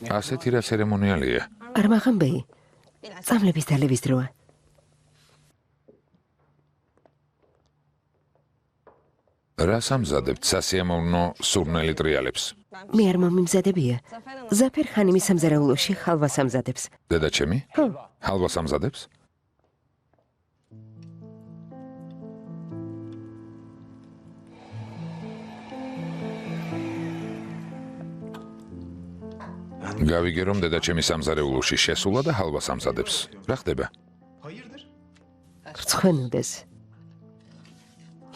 ასეთი რა ცერემონიალია? არ მაღამბეი. წამლების დალევის დროა. რა სამზადებთ სასიამოვნო სურნელი ტრიალებს? მე არ მომიმზადებია. ზაფერ ხანიმის სამზარეულოში ხალვას ამზადებს. დედაჩემი? ხო. ჰალვას ამზადებს? გავიგე რომ დედაჩემი სამზარეულოში შესულა და ჰალვას ამზადებს. რა ხდება? რცხვენოდეს.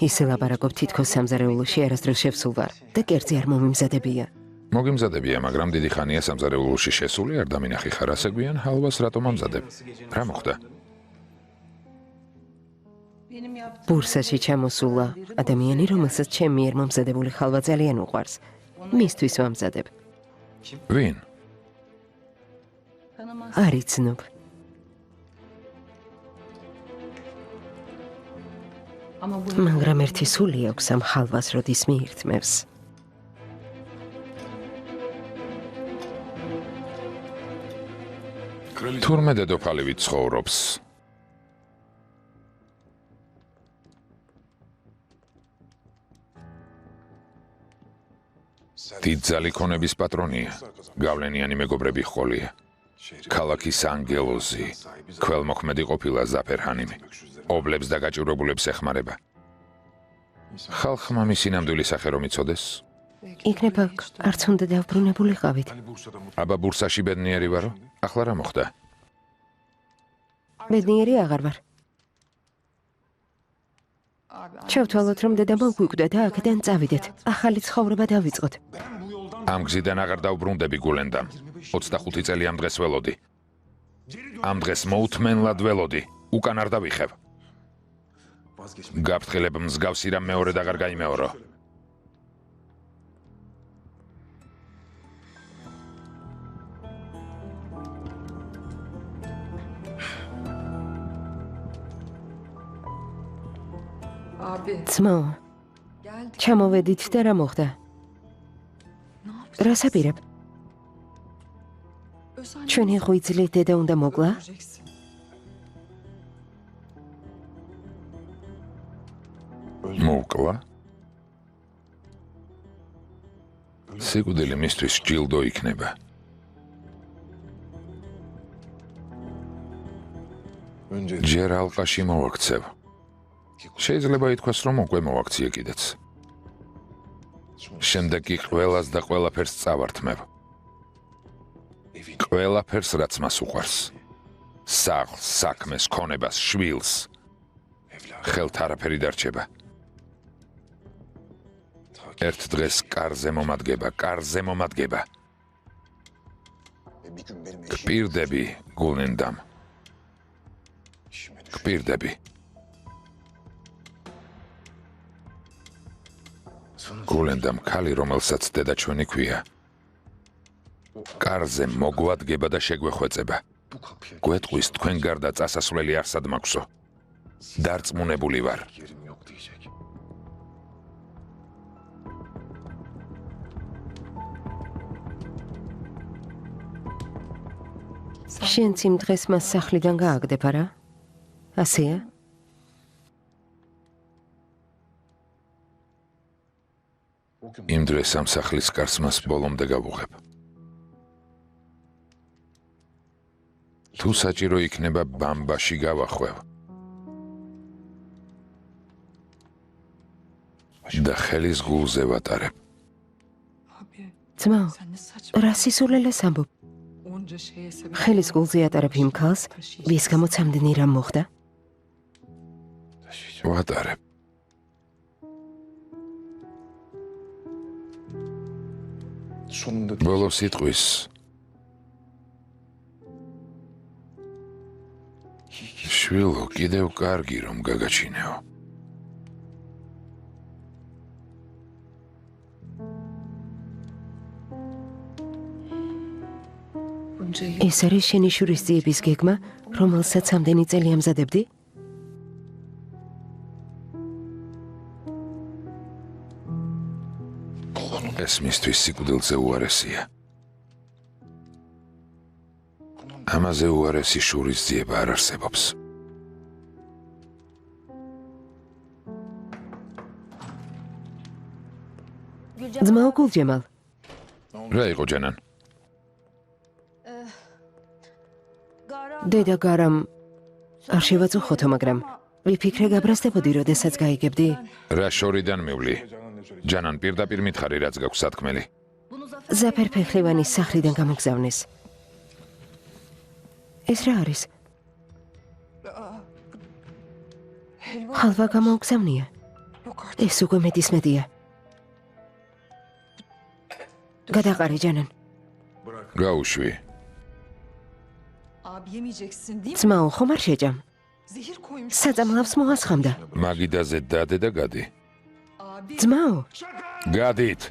ისე ლაპარაკობ თითქოს სამზარეულოში არასდროს შევსულ ვარ და კერძი არ მომიმზადებია. მოგიმზადებია, მაგრამ დიდი ხანია სამზარეულოში შესული, არ დამინახი ხარ, ასე გვიან ჰალვას რატომ ამზადებ? რა მოხდა? ბურსაში ჩამოსულა ადამიანი, რომელსაც ჩემ მიერ მომზადებული ხალვა ძალიან უყვარს. მისთვის ვამზადებ. ვინ? არ იცნობ. მაგრამ ერთი სული აქვს ამ ხალვას, როდის მიირთმევს. თურმე დედოფალივით ცხოვრობს. დიდძალი ქონების პატრონია. გავლენიანი მეგობრები ჰყოლია. ქალაქის ანგელოზი, ქველმოქმედი ყოფილა ზაფერჰანიმი. ობლებს და გაჭირვებულებს ეხმარება. ხალხმა მისი ნამდვილი სახე რომ იცოდეს? იქნება არც უნდა დავბრუნებულიყავით. აბა ბურსაში ბედნიერი ვარო? ახლა რა მოხდა? ბედნიერი აღარ ვარ. ჩავთვალოთ რომ დედა მოგვიკვდა და აქედან წავიდეთ. ახალი ცხოვრება დავიწყოთ. ამ გზიდან აღარ დავბრუნდები გულენდამ. 25 წელი ამ დღეს ველოდი. ამ დღეს მოუთმენლად ველოდი. უკან არ დავიხევ. გაფრთხილებ მსგავსი რამ მეორედ აღარ გაიმეორო. ძმო, ჩამოვედით და რა მოხდა? რას აპირებ? ჩვენი ღვიძლი დედა უნდა მოკლა? მოკლა? სიკვდილი მისთვის ჯილდო იქნება. ჯერ ალყაში მოვაქცევ. შეიძლება ითქვას, რომ უკვე მოვაქციე კიდეც. შემდეგ კი ყველას და ყველაფერს წავართმევ. ყველაფერს, რაც მას უყვარს. სახლს, საქმეს, ქონებას, შვილს. ხელთ არაფერი დარჩება. ერთ დღეს კარზე მომადგება. გპირდები, გულენდამ. გპირდები. გულენდამ ქალი, რომელსაც დედა ჩვენი ქვია. კარზე მოგვადგება და შეგვეხვეწება. გვეტყვის თქვენ გარდა წასასვლელი არსად მაქვსო. დარწმუნებული ვარ. შენც იმ დღეს მას სახლიდან გააგდებ, არა? ასეა? იმ დღეს ამ სახლის კარს მას ბოლომდე გავუღებ. თუ საჭირო იქნება ბამბაში გავახვევ. და ხელის გულზე ვატარებ. ძმო, რა სისულელეს ამბობ? ხელის გულზე ატარებ იმ ქალს, ვის გამოც ამდენი რამ მოხდა? ვატარებ. ბოლო სიტყვის შვილო, კიდევ კარგი რომ გაგაჩინეო. ეს არის შენი შურის ძიების გეგმა, რომელსაც ამდენი წელი ამზადებდი? ეს მისთვის სიკვდილზე უარესია. ამაზე უარესი შურის ძიება არ არსებობს. ძმაო გულჯემალ, რა იყო ჯანან? დედა გარამ არ შევაწუხოთო, მაგრამ ვიფიქრე გაბრაზდებოდი, როდესაც გაიგებდი. რა შორიდან მივლი? ჯანან, პირდაპირ მითხარი, რაც გაქვს სათქმელი. ზაფერ ფეხლივანის სახლიდან გამოგზავნეს. ეს რა არის? ხალვა გამოგზავნია. ეს უკვე მეტისმეტია. გადაყარე ჯანან. გაუშვი. ძმაო, ხომ არ შეჭამ? საწამლავს მოასხამდა. მაგიდაზე დადე და გადი. ძმაო, გადით.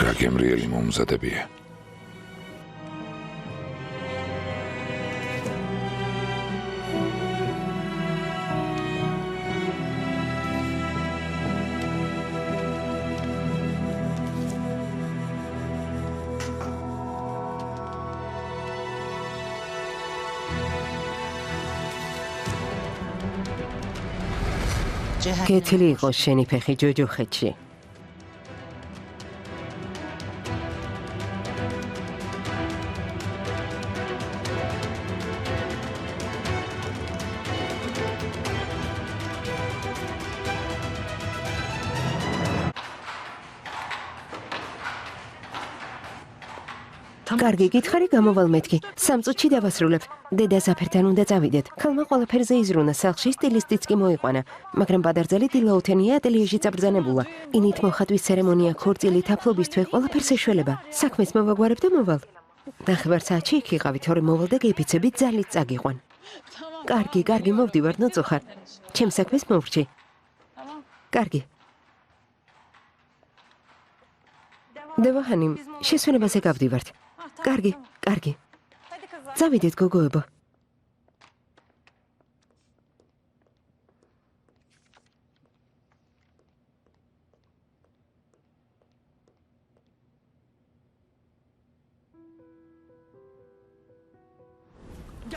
რა გემრიელი მომზადებია. კეთილი იყოს შენი ფეხი ჯოჯოხეთში. კარგი, გითხარი, გამოვალ მეთქი. 3 წუთში დავასრულებ. დედა ზაფერთან უნდა წავიდეთ. ქალმა ყველაფერზე იზრუნა, სახლში სტილისტიც კი მოიყვანა, მაგრამ პადარძალი დილაუთენია ატელიეში წაბრძანებულა. ინით მოხატვის ცერემონია, ქორწილი, თაფლობისთვის ყველაფერს ეშველება. საქმეს მოვაგვარებ და მოვალ. ნახევარ საათში იქ იყავი, თორემ მოვალ და გეიფიცებით ძალით წაგიყვან. კარგი, მოვდივარ, ნოწოხარ. ჩემს საქმეს მოვრჩი. კარგი. დევაჰანი, შესვენებაზე გავდივართ. კარგი. წავიდეთ, გოგოებო.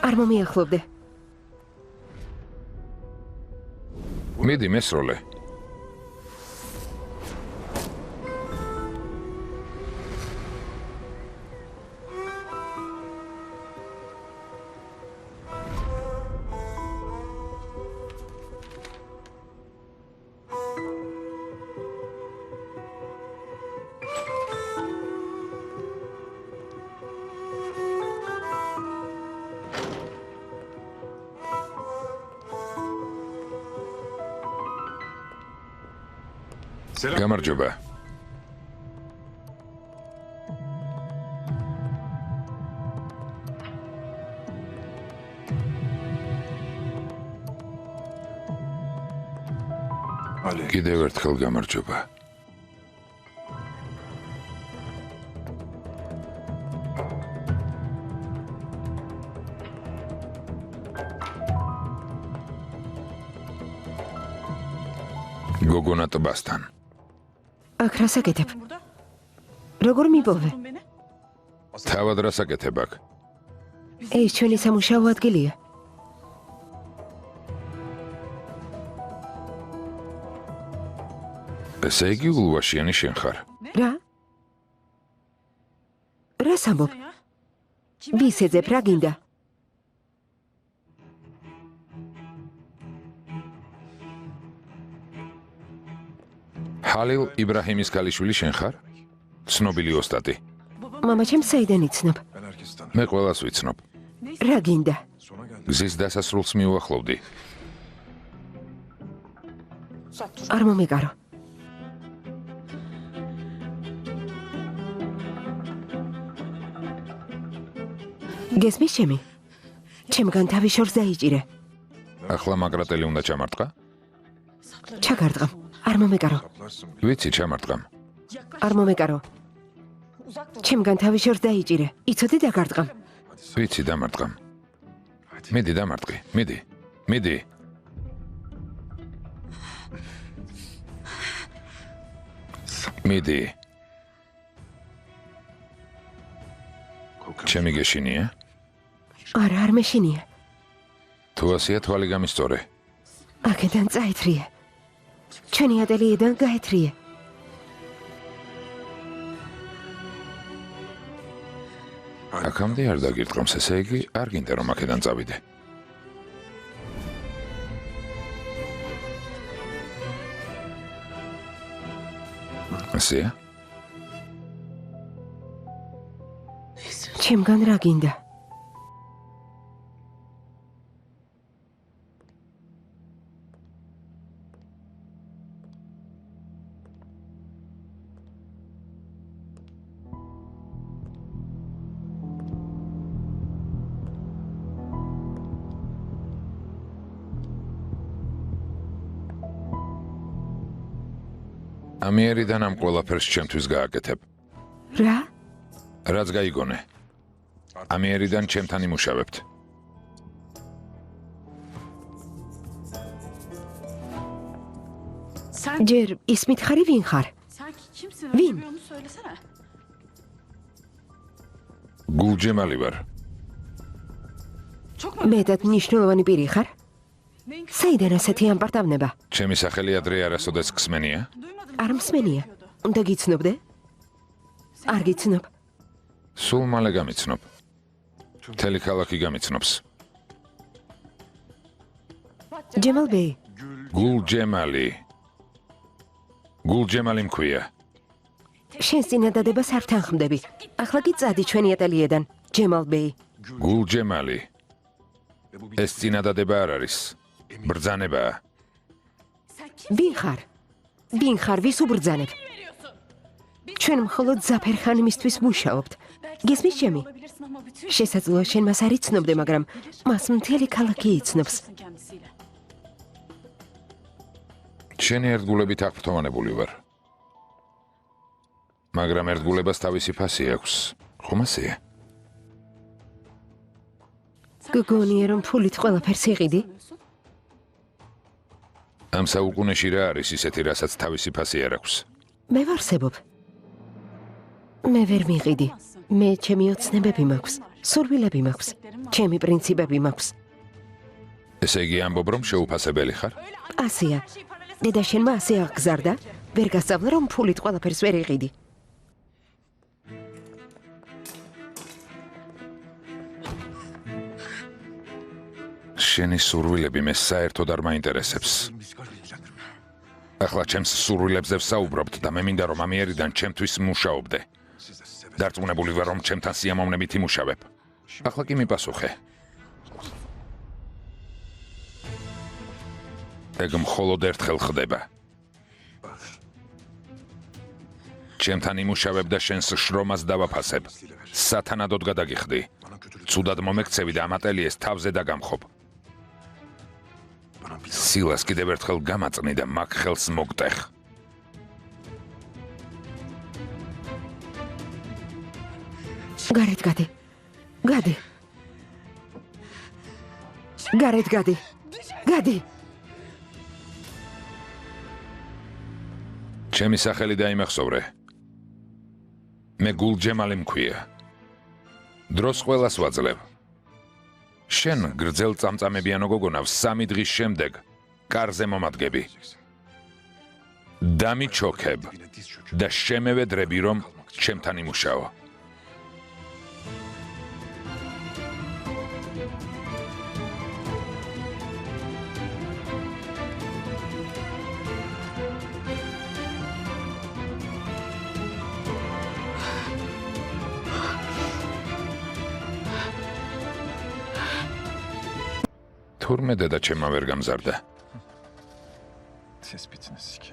არ მომიახლოვდე. მიდი მესროლე. გამარჯობა. კიდევ ერთხელ გამარჯობა. გოგონა ტბასთან. აქ რას აკეთებ? როგორ მიპოვე? თავად რას აკეთებ აქ? ეს ჩვენი სამუშაო ადგილია. ესე იგი ულვაშიანი შენ ხარ. რა? რას ამბობ? ვის ეძებ, რა გინდა? ჰალილ იბრაჰიმის ქალიშვილი შენ ხარ? ცნობილი ოსტატი. მამაჩემ საიდან იცნობ? მე ყველას ვიცნობ. რა გინდა? გზის დასასრულს მიუახლოვდი. არ მომეკარო. გესმის ჩემი? ჩემგან თავი შორს დაიჭირე. ახლა მაგრატელი უნდა ჩამარტყა? ჩაგარტყამ. არ მომეკარო. ვიცი, ჩამარტყამ. არ მომეკარო. ჩემგან თავი შორს დაიჭირე. იცოდი დაგარტყამ. ვიცი, დამარტყამ. მიდი დამარტყი, მიდი. მიდი. მიდი. ჩემი გეშინია? არა, არ მეშინია. თუ ასია თვალი გამისწორე. აქედან წაეთრიე. ჩვენი ატელიედან გაეთრიე. აქამდე არ დაგირტყამს, ესე იგი, არ გინდა რომ აქედან წავიდე. ასია? ჩემგან რა გინდა? ამიერიდან ამ ყველაფერს ჩემთვის გააკეთებ. რა? რაც გაიგონე. ამიერიდან ჩემთან იმუშავებთ. ჯერ ის მითხარი ვინ ხარ? ვინ? გულჯემალი ვარ. მეტად მნიშვნელოვანი პირი ხარ? საიდან ასეთი ამპარტავნება? ჩემი სახელი ადრე არასოდეს გსმენია? არ მსმენია. უნდა გიცნობდე? არ გიცნობ. სულ მალე გამიცნობ. მთელი ქალაქი გამიცნობს. ჯემალ ბეი, გულჯემალი. გულჯემალი მქვია. შენს წინადადებას არ თანხმდები. ახლა კი წადი ჩვენი ატელიედან, ჯემალ ბეი. გულჯემალი. ეს წინადადება არ არის. ბრძანებაა. ვინ ხარ? ვინ ხარ, ვის უბრძანებ? ჩვენ მხოლოდ ზაფერ ხანიმისთვის მუშაობთ. გესმის ჩემი? შესაძლოა შენ მას არ იცნობდე, მაგრამ მას მთელი ქალაქი იცნობს. შენი ერთგულებით აღფრთოვანებული ვარ. მაგრამ ერთგულებას თავისი ფასი აქვს. ხომ ასეა? გგონია რომ ფულით ყველაფერს იყიდი? ამ საუკუნეში რა არის ისეთი, რასაც თავისი ფასი არ აქვს? მე ვარსებობ. მე ვერ მიყიდი. მე ჩემი ოცნებები მაქვს, სურვილები მაქვს, ჩემი პრინციპები მაქვს. ესე იგი ამბობ, რომ შეუფასებელი ხარ? ასეა. დედა შენმა ასე აღგზარდა? ვერ გასწავლა რომ ფულით ყველაფერს ვერ იყიდი. შენი სურვილები მე საერთოდ არ მაინტერესებს. ახლა ჩემს სურვილებზე ვსაუბრობთ და მე მინდა რომ ამიერიდან ჩემთვის მუშაობდე. დარწმუნებული ვარ რომ ჩემთან სიამოვნებით იმუშავებ. ახლა კი მიპასუხე. ეგ მხოლოდ ერთხელ ხდება. ჩემთან იმუშავებ და შენს შრომას დავაფასებ. სათანადოდ გადაგიხდი. ცუდად მომექცევი და ამ ატელიეს თავზე დაგამხობ. სილას კიდევ ერთხელ გამაწნი და მაგ ხელს მოგტეხ. გარეთ გადი. გადი. გარეთ გადი. გადი. ჩემი სახელი დაიმახსოვრე. მე გულჯემალი მქვია. დროს ყველას ვაძლევ. შენ გრძელ წამწამებიანო გოგონავს 3 დღის შემდეგ კარზე მომადგები. დამიჩოქებ და შემევედრები რომ ჩემთან იმუშაო. თურმე დედა ჩემმა ვერ გამზარდა.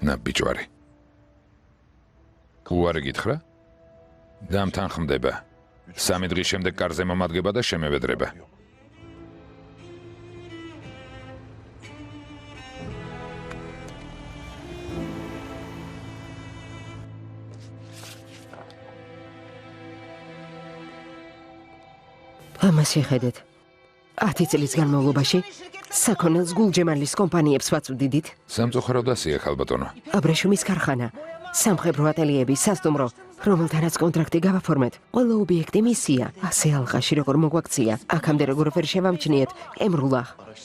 ნაბიჯვარი. უარი გითხრა? დამთანხმდება. 3 დღის შემდეგ კარზე მომადგება და შემევედრება. ამას შეხედეთ. 10 წლის განმავლობაში საქონელს გულჯემალის კომპანიებს ვაწვდიდით. სამწუხაროდ ასია, ხალბატონო. აბრეშუმის ქარხანა, სამხედრო ატელიები, სასტუმრო, რომელთანაც კონტრაქტი გავაფორმეთ. ყველა ობიექტი მისია, ასე ალყაში როგორ მოგვაქცია, აქამდე როგორ ვერ შევამჩნიეთ, ემრულა.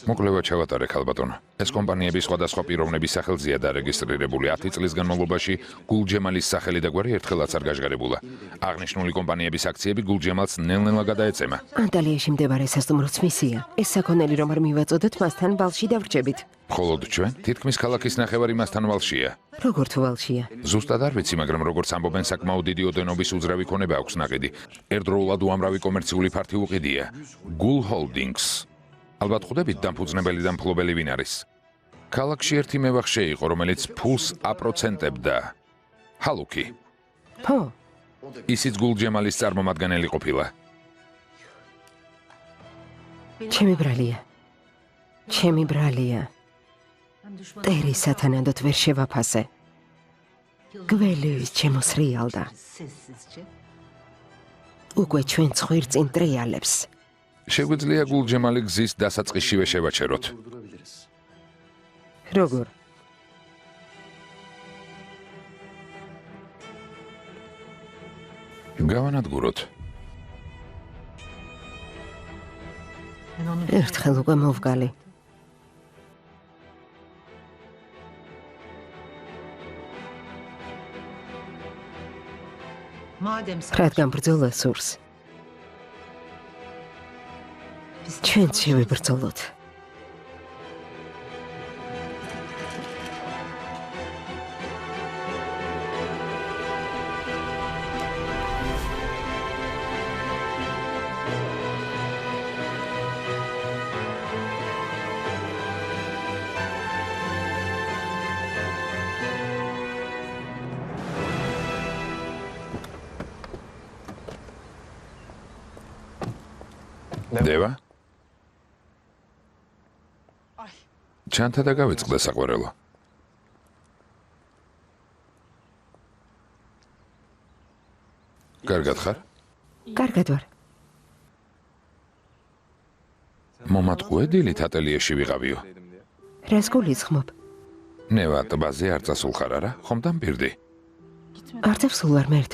მოკლევა ჩავატარე, ხალბატონო. ეს კომპანიები სხვადასხვა პიროვნების სახელზეა დარეგისტრირებული. 10 წლის განმავლობაში გულჯემალის სახელი და გვარი ერთხელაც არ გაჟღერებულა. აღნიშნული კომპანიების აქციები გულჯემალს ნელ-ნელა გადაეცემა. ანტალიაში მდებარე სასტუმროც მისია. ეს საქონელი რომ არ მივაწოდოთ, მასთან ბალში დავრჩებით. მხოლოდ ჩვენ თითქმის ქალაქის ნახევარი მასთან ვალშია. როგორ თუ ვალშია? ზუსტად არ ვიცი, მაგრამ როგორც ამბობენ, საკმაოდ დიდი ოდენობის უძრავი ქონება აქვს ნაყიდი. ერთდროულად უამრავი კომერციული ფართი უყიდია. Gul Holdings. ალბათ ხვდებით დამფუძნებელი და მფლობელი ვინ არის? ქალაქში ერთი მევახშე იყო, რომელიც ფულს აპროცენტებდა. ჰალუქი. ხო, ისიც გულჯემალის წარმომადგენელი ყოფილა. ჩემი ბრალია. ჩემი ბრალია. ტერი სათანადოდ ვერ შევაფასე. გველის შემოსრიალდა. უკვე ჩვენ ხვირწინ ტრიალებს. შეგვიძლია გულჯემალი გზის დასაწყისშივე შევაჩეროთ. როგორ? გავანადგუროთ. ერთხელ უკვე მოვგალი. რადგან ბრძოლა სურს. ჩვენ შევიბრძოლოთ. დევა? ჩანთა და გავიწყდა საყვარელო. კარგად ხარ? კარგად ვარ. მომატყუე დილით ატელიერში ვიყავიო. რას გულისხმობ? ნევა ტბაზე არ წასულ ხარ არა? ხომ დამპირდი? არ წავსულ ვარ მერტ.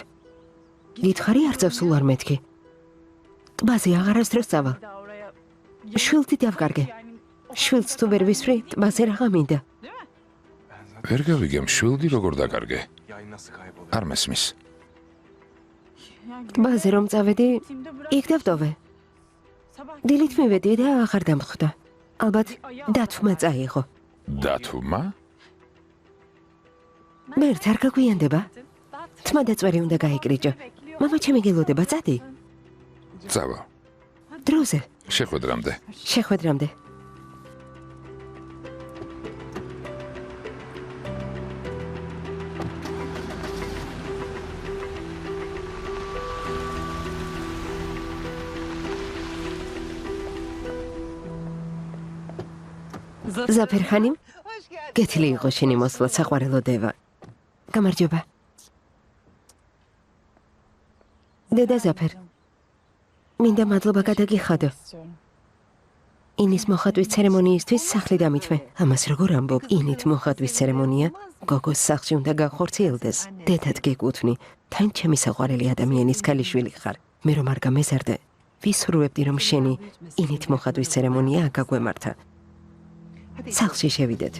გითხარი არ წავსულ ვარ მეთქი. ტბაზე აღარასდროს წავალ. შვილთი დავკარგე. შვილს თუ ვერ ვისვრი, ტბაზე რაღა მინდა. ვერ გავიგემ, შვილდი როგორ დაკარგე? არ მესმის. ტბაზე რომ წავედი, იქ დავტოვე. დილით მივედი და აღარ დამხვდა. ალბათ დათვმა წაიღო. დათვმა? მერტ არ გაგვიანდება? თმა და წვერი უნდა გაიკრიჭო. მამა ჩემი გელოდება, წადი. წავა. დროზე. შეხვედრამდე. შეხვედრამდე. ზაფერხანი? გეთილი იყო შენი მოსვლა, საყვარელო დევა. გამარჯობა. დედა ზაფერ. მინდა მადლობა გადაგიხადო. ინის მოხატვის ცერემონიისთვის სახლი დამითმე. ამას როგორ ამბობ? ინით მოხატვის ცერემონია? გოგოს სახლში უნდა გახორციელდეს. დედად გეკუთვნი, თან ჩემი საყვარელი ადამიანის ქალიშვილი ხარ. მე რომ არ გამეზარდე, ვისურვებდი რომ შენი ინით მოხატვის ცერემონია გაგვემართა. სახლში შევიდეთ.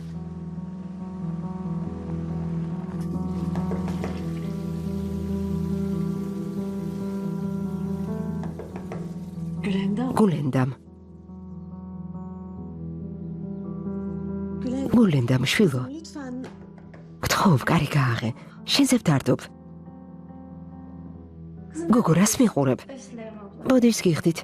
გულენდამ. გულენდამ შვილო. გთხოვ, კარი გააღე. შენზე ვდარდობ. გოგო, რას მიყურებ? ბოდიშს გიხდით.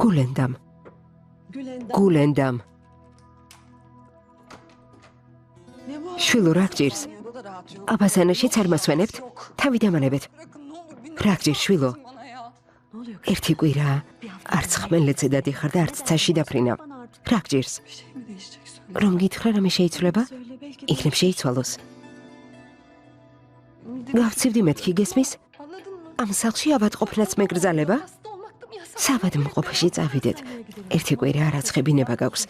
გულენდამ. გულენდამ. შვილო, რა გჭირს? აბაზანაშიც არ მასვენებთ? თავი დამანებეთ. რა გჭირს, შვილო? ერთი კვირაა. არც ხმელეთზე დადიხარ და არც ცაში დაფრინა. რა გჭირს? რომ გითხრა რამე შეიცვლება? იქნებ შეიცვალოს. გავცივდი მეთქი, გესმის? ამ სახლში ავადმყოფნაც მეგრძალება? საბადმყოფოში წავიდეთ. ერთი კვირა არაცხებინება გაქვს.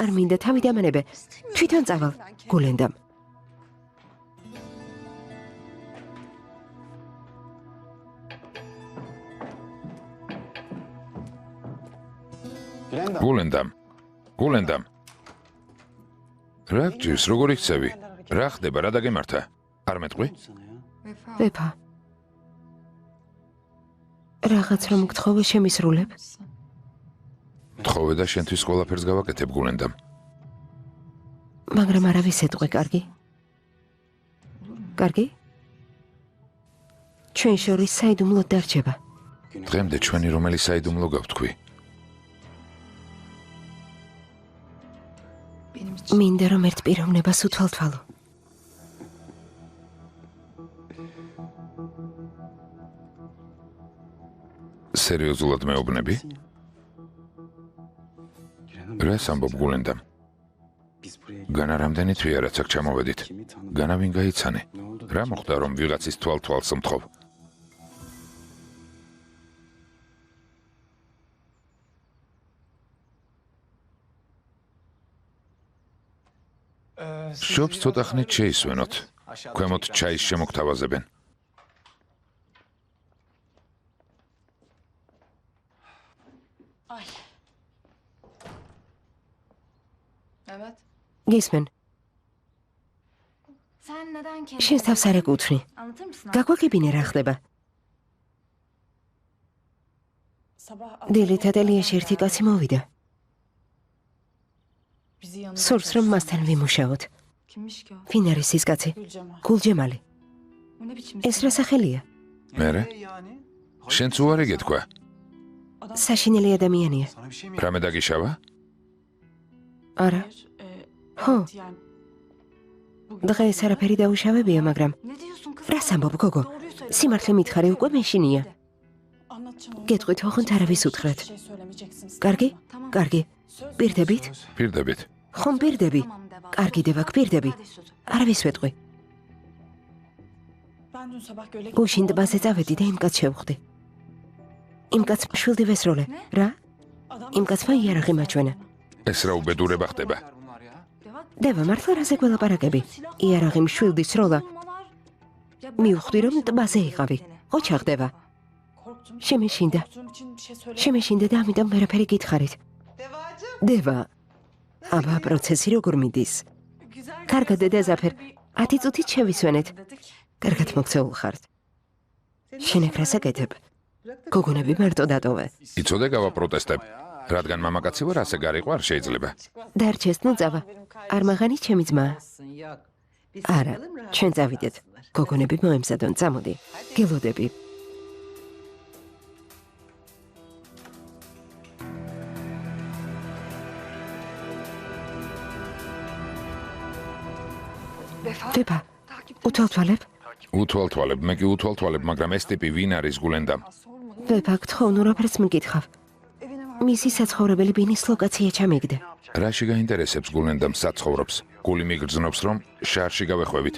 არ მინდა თავი დამანებე. თვითონ წავალ, გულენდამ. გულენდამ. რა გჭირს, როგორ იქცევი? რა ხდება, რა დაგემართა? არ მეტყვი? ვეფა. რაღაც რომ გთხოვე შემისრულებ? თხოვე და შენთვის ყველაფერს გავაკეთებ, გულენდამ. მაგრამ არავის ეტყვი, კარგი? კარგი? ჩვენ შორის საიდუმლოდ დარჩება. დღემდე ჩვენი რომელი საიდუმლო გავთქვი? მინდა რომ ერთ პიროვნებას უთვალთვალო. სერიოზულად მეუბნები? რას ამბობ, გულენდამ? განა რამდენი თვია რაც აქ ჩამოვედით? განა ვინ გაიცანე? რა მოხდა რომ ვიღაცის თვალს მთხოვ? შობს ცოტა ხნით შეისვენოთ. ქვემოთ ჩაის შემოგთავაზებენ. გისმენ. შენს თავს არ ეკუთვნი. გაგვაგებინე რა ხდება? დილით ატელიაში ერთი კაცი მოვიდა. სურს რომ მასთან ვიმუშაოთ. ვინ არის ის კაცი? გულჯემალი. ეს რა სახელია? მერე? შენც უარი გეთქვა? საშინელი ადამიანია. რამე დაგიშავა? არა. ხო. დღეს არაფერი დაუშავებია, მაგრამ რას ამბობ, გოგო? სიმართლე მითხარი, უკვე მეშინია. გეტყვით, ოღონდ არავის უთხრათ. კარგი? კარგი. პირდებით? პირდებით. ხომ პირდები? კარგი დევა, პირდები. არავის ვეტყვი. გუშინ ტბაზე წავედი და იმ კაცს შევხვდი. იმ კაცს შვილდი ვესროლე. რა? იმ კაცმა იარაღი მაჩვენა. ეს რა უბედურება ხდება? დევა, მართლა რაზე გველაპარაკები? იარაღი მშვილდი სროლა. მივხვდი რომ ტბაზე იყავი. ხო ჩახდება. შემეშინდა და ამიტომ ვერაფერი გითხარით. დევა, აბა პროცესი როგორ მიდის? კარგად დედა ზაფერ, 10 წუთით შევისვენეთ. კარგად მოქცეულ ხართ. შენ ეგ რას აკეთებ? გოგონები მარტო დატოვე. იცოდე გავაპროტესტებ. რადგან მამაკაცი ვარ, ასე გარიყო არ შეიძლება. დარჩეს, ნუ წავა. არ მაღანი ჩემი ძმა. არა, ჩვენ წავიდეთ. გოგონები მოემზადონ, წამოდი. გელოდები. ვეფა, უთვალთვალებ? უთვალთვალებ, მე კი უთვალთვალებ, მაგრამ ეს ტიპი ვინ არის, გულენდამ? ვეფა, გთხოვ, ნუ რაფერს მიკითხავ. მისი საცხოვრებელი ბინის ლოკაცია ჩამიგდე. რაში გაინტერესებს გულენდამ საცხოვრობს? გული მიგრძნობს, რომ შარში გავეხვევით.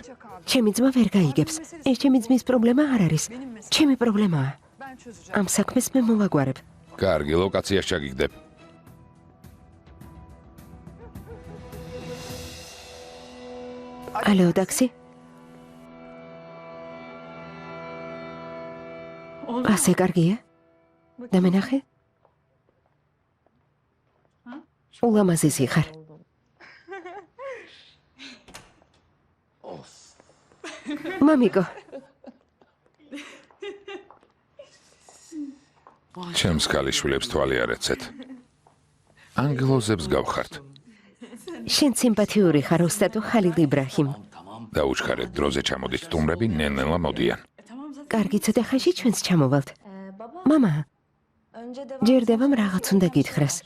ჩემი ძმა ვერ გაიგებს. ეს ჩემი ძმის პრობლემა არ არის. ჩემი პრობლემაა. ამ საქმეს მე მოვაგვარებ. კარგი, ლოკაციას ჩაგიგდებ. ალო, ტაქსი? ასე კარგია? დამენახე? ულამაზესი ხარ. მამიკო. ჩემს ქალიშვილებს თვალი არ ეცეთ. ანგლოზებს გავხართ. შენ სიმპათიური ხარ, ოსტატო ხალილ იბრაჰიმ. დაუჩქარეთ დროზე ჩამოდით სტუმრები ნელ-ნელა მოდიან. კარგი, ცოტა ხანში ჩვენც ჩამოვალთ. მამა, ჯერდევამ რაღაც უნდა გითხრას.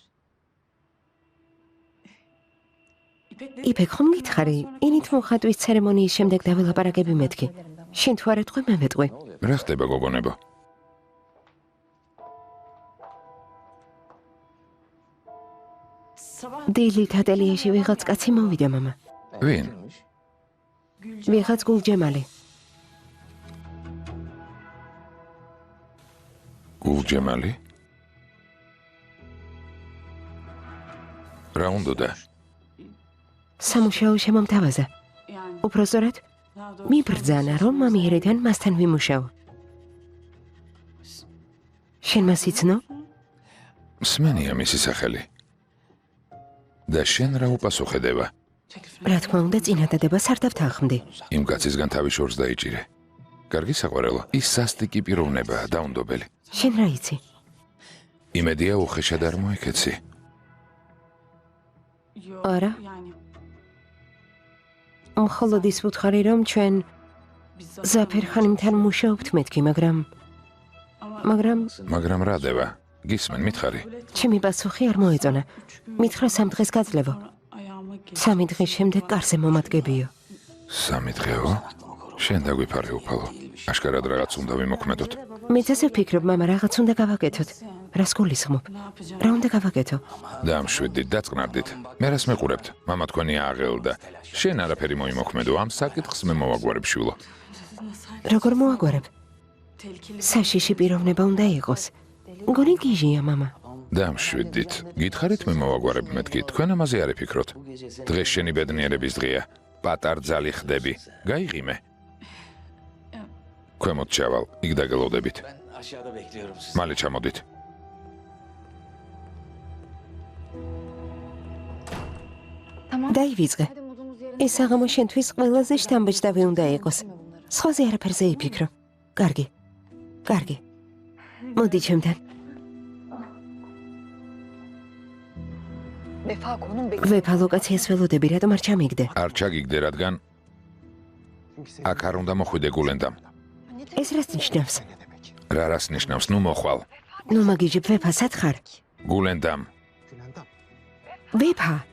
იფეკ ხომ გითხარი? ინით მოხატვის ცერემონიის შემდეგ დავილაპარაკები მეთქი. შენ თუ არ ეთყვი, მე მეტყვი. რა ხდება გოგონებო? დილით ატელიერში ვიღაც კაცი მოვიდა, მამა. ვინ? ვიღაც გულჯემალი. გულჯემალი? რა უნდოდა? სამუშაო შემომთავაზა. უпроსტორად მიბრძანა, რომ მამიერიდან მასთან ვიმუშაო. შენ მას იცნო? მსმენია მისი სახელი. და შენ რა უპასუხედება? რა თქმა უნდა, წინადადებას არ დავთანხმდი. იმ კაცისგან თავი შორს დაიჭირე. კარგი საყვარელო, ის სასტიკი პიროვნებაა, დაუნდობელი. შენ რა იცი? იმედია უხეშად არ მოიქეცი. არა. მხოლოდ ის ვუთხარი, რომ ჩვენ ზაფერხანიმთან მუშაობთ მეთქი, მაგრამ რა დევა? გისმენ, მითხარი. ჩემი პასუხი არ მოეწონა. მითხრა 3 დღეს გაძლევო. 3 დღის შემდეგ კარზე მომადგებიო. 3 დღეო? შენ დაგვიფარე უფალო. აშკარად რაღაც უნდა ვიმოქმედოთ. მეც ასე ვფიქრობ, მამა, რაღაც უნდა გავაკეთოთ. რას გულისხმობ? რა უნდა გავაკეთო? დამშვიდით, დაწყნარდით. მე რას მეყურებთ? მამა თქვენი აღელდა. შენ არაფერი მოიმოქმედო, ამ საკითხს მე მოვაგვარებ შვილო. როგორ მოვაგვარებ? საშიში პიროვნება უნდა იყოს. გონი გიჟია, მამა. დამშვიდით. გითხარით მე მოვაგვარებ მეთქი, თქვენ ამაზე არ იფიქროთ. დღეს შენი ბედნიერების დღეა. პატარძალი ხდები. გაიღიმე. ქვემოთ ჩავალ, იქ დაგელოდებით. მალე ჩამოდით. დაივიწყე. ეს საღამო შენთვის ყველაზე შთამბეჭდავი უნდა იყოს. სხვაზე არაფერზე იფიქრო. კარგი. კარგი. მოდი ჩემთან. ვეფა ლოკაციას ველოდები, რატომ არ ჩამიგდე? არ ჩაგიგდე, რადგან აქ არ უნდა მოხვიდე გულენდამ. ეს რას ნიშნავს? რა რას ნიშნავს? ნუ მოხვალ. ნუ მაგიჟებ, ვეფა, სად ხარ? გულენდამ. ვეფა.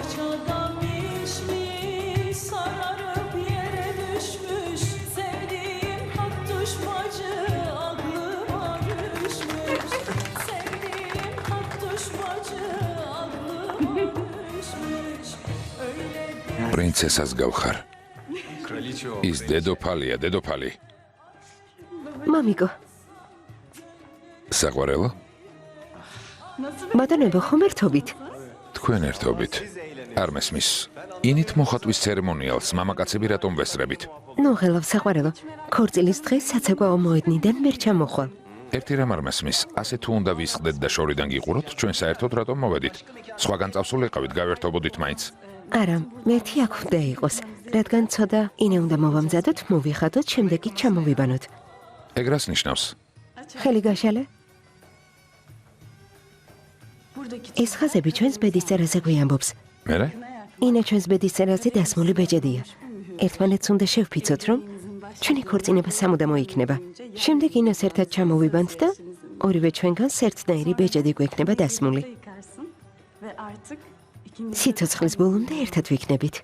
Bohçadan pişmiş, sararıp yere düşmüş. Sevdiğim hak düşmacı aklıma düşmüş. Sevdiğim hak düşmacı aklıma düşmüş. Öyle პრინცესას გავხარ. ის დედოფალია, დედოფალი. მამიკო, საყვარელო? ბატონებო, ხომ ერთობით? თქვენ ერთობით. არ მესმის. ინით მოხატვის ცერემონიალს მამაკაცები რატომ ვესწრებით? ნუ ღელავ საყვარელო, ქორწილის დღეს საცეკვაო მოედნიდან ვერ ჩამოხვალ. ერთი რამ არ მესმის. ასე თუ უნდა ვისხდეთ და შორიდან გიყუროთ, ჩვენ საერთოდ რატომ მოვედით? სხვაგან წავსულიყავით, გავერთობოდით მაინც. არა, მეთი აქ უნდა იყოს, რადგან ცოტა ინე უნდა მოვამზადოთ, მოვიხადოთ, შემდეგ კი ჩამოვიბანოთ. ეგ რას ნიშნავს? ხელი გაშალე? ეს ხაზები ჩვენს ბედისწერაზე გვიამბობს. მერე? ინა ჩვენს ბედისწერაზე დასმული ბეჭედია. ერთმანეთს უნდა შევფიცოთ, რომ ჩვენი ქორწინება სამუდამო იქნება. შემდეგ ინას ერთად ჩამოვიბანთ და ორივე ჩვენგანს ერთნაირი ბეჭედი გვექნება დასმული. სიცოცხლის ბოლომდე ერთად ვიქნებით.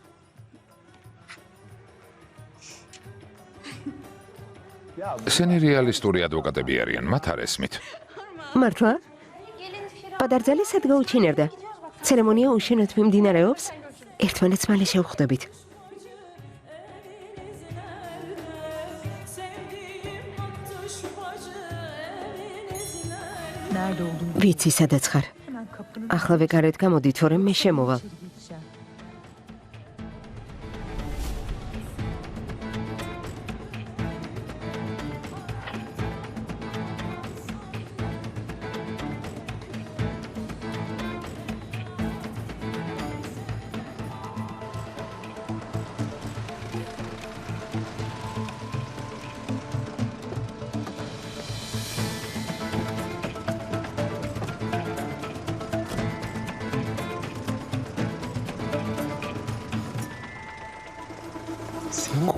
ესენი რეალისტური ადვოკატები არიან, მათ არ ესმით. მართლა? პადარძალი სად გაუჩინარდა? ცერემონია უშენოდ მიმდინარეობს? ერთმანეთს მალე შევხვდებით. sevdiğim hak düşmacı elinizler. Nerede olduğunu ვიცი, სადაც ხარ. hemen kapının ახლავე გარეთ გამოდი, თორემ მე შემოვალ. gideceğim.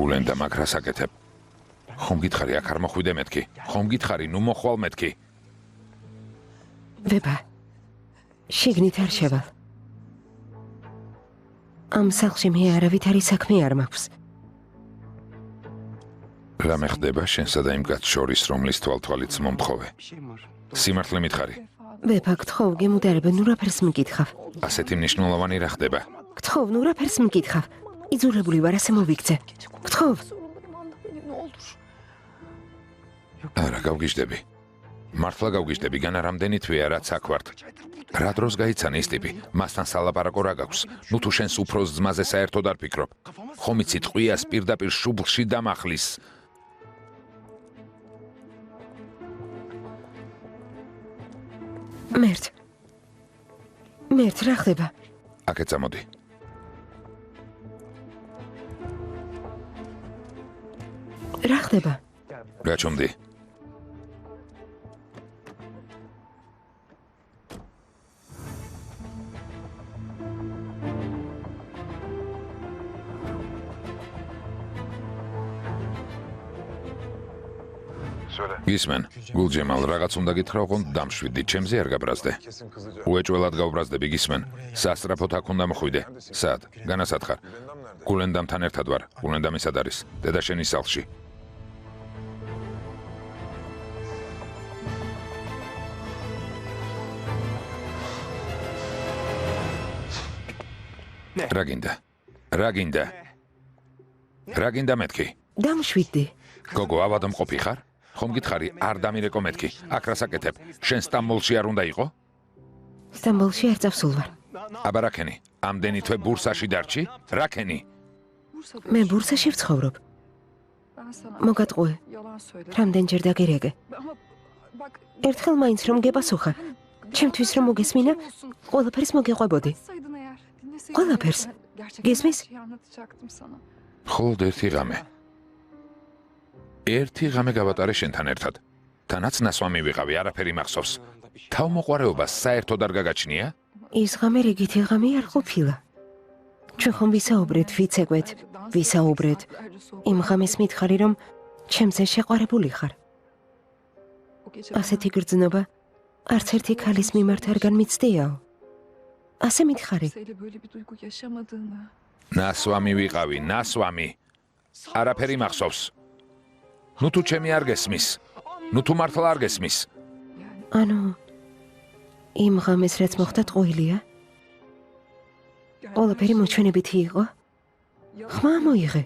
გულენ და მაგრას აკეთებ. ხომ გითხარი, აქ არ მოხვიდე მეთქი? ხომ გითხარი, ნუ მოხვალ მეთქი? ვება. შიგნით არ შევალ. ამ სახლში მე არავითარი საქმე არ მაქვს. რამე ხდება შენსა და იმ კაცს შორის, რომლის თვალთვალიც მომთხოვე? სიმართლე მითხარი. ვება, გთხოვ, გემუდარებ, ნუ რაფერს მიკითხავ. ასეთი მნიშვნელოვანი რა ხდება? გთხოვ, ნუ რაფერს მიკითხავ. იძულებული ვარ, ასე მოვიქცე. გთხოვ, არა, გავგიჟდები. მართლა გავგიჟდები, განა რამდენი თვეა რაც აქ ვართ. რა დროს გაიცან ის ტიპი? მასთან სალაპარაკო რა გაქვს? ნუ თუ შენს უფროს ძმაზე საერთოდ არ ფიქრობ. ხომ იცი ტყვიას პირდაპირ შუბლში დამახლის. მერტ, რა ხდება? აქეთ წამოდი. რა ხდება? გაჩვენდი. გისმენ, გულჯემალ, რაღაც უნდა გითხრა, ოღონდ დამშვიდი, ჩემზე არ გაბრაზდე. უეჭველად გავბრაზდები, გისმენ. სასწრაფოდ აქ უნდა მოხვიდე. სად? განასად ხარ? გულენდამთან ერთად ვარ. გულენდამ ისად არის. დედაშენის სახლში. რა გინდა? რა გინდა? რა გინდა მეთქი? დამშვიდდი. გოგო, ავადმყოფი ხარ? ხომ გითხარი, არ დამირეკო მეთქი. აქ რასაკეთებ? შენ სტამბოლში არ უნდა იყო? სტამბოლში არ წავსულ ვარ. აბა რაკენი? ამდენი თვე ბურსაში დარჩი? რაკენი? მე ბურსაში ვცხოვრობ. მოგატყუე. რამდენჯერ დაგირეკე. ერთხელ მაინც რომ გეპასუხა. ჩემთვის რომ მოგესმინა, ყველაფერს მოგეყვებოდი. ყველაფერს. გესმის? მხოლოდ ერთი ღამე. ერთი ღამე გავატარე შენთან ერთად. თანაც ნასვამი ვიყავი, არაფერი მახსოვს. თავმოყვარეობას საერთოდ არ გაგაჩნია? ის ღამე რიგითი ღამე არ ყოფილა. ჩვენ ხომ ვისაუბრეთ, ვისაუბრეთ. იმ ღამეს მითხარი, რომ ჩემზე შეყვარებული ხარ. ასეთი გრძნობა არც ერთი ქალის მიმართ არ განმიცდიაო. ასე მითხარი. Kimseyle böyle bir duygu yaşamadığını. ნასვამი ვიყავი, ნასვამი. არაფერი მახსოვს. ნუ თუ ჩემი არ გესმის. ნუ თუ მართლა არ გესმის. Yani ანუ იმ ღამეს რაც მოხდა ტყუილია? ყველაფერი მოჩვენებითი იყო? ხმა მოიღე.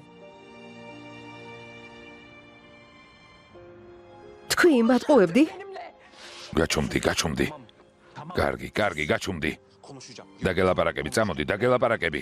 თქვი იმ ბატყუებდი? გაჩუმდი, გაჩუმდი. კარგი, კარგი, გაჩუმდი. დაგელაპარაკები, წამოდი, დაგელაპარაკები.